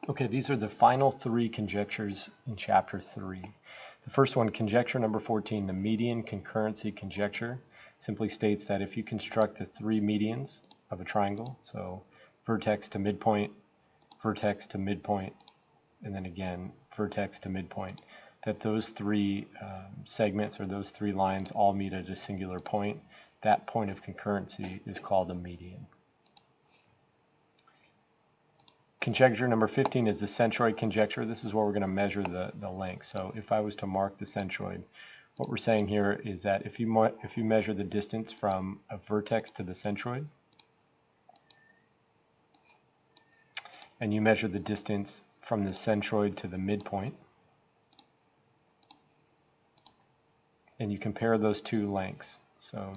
Okay, these are the final three conjectures in chapter 3. The first one, conjecture number 14, the median concurrency conjecture, simply states that if you construct the three medians of a triangle, so vertex to midpoint, and then again vertex to midpoint, that those three segments or those three lines all meet at a singular point. That point of concurrency is called a median. Conjecture number 15 is the centroid conjecture. This is where we're going to measure the length. So if I was to mark the centroid, what we're saying here is that if you measure the distance from a vertex to the centroid, and you measure the distance from the centroid to the midpoint, and you compare those two lengths, so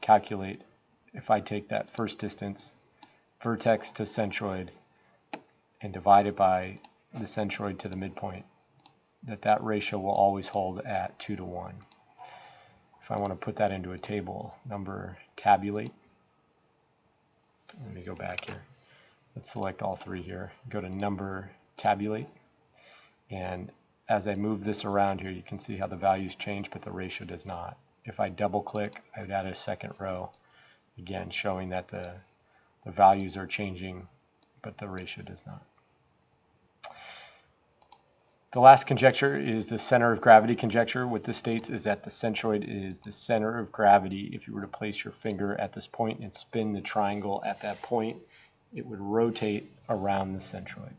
calculate, if I take that first distance, vertex to centroid, and divide it by the centroid to the midpoint, that ratio will always hold at 2 to 1. If I want to put that into a table, tabulate, let me go back here. Let's select all three here. Go to tabulate, and as I move this around here, you can see how the values change, but the ratio does not. If I double click, I would add a second row, again showing that the values are changing, but the ratio does not. The last conjecture is the center of gravity conjecture. What this states is that the centroid is the center of gravity. If you were to place your finger at this point and spin the triangle at that point, it would rotate around the centroid.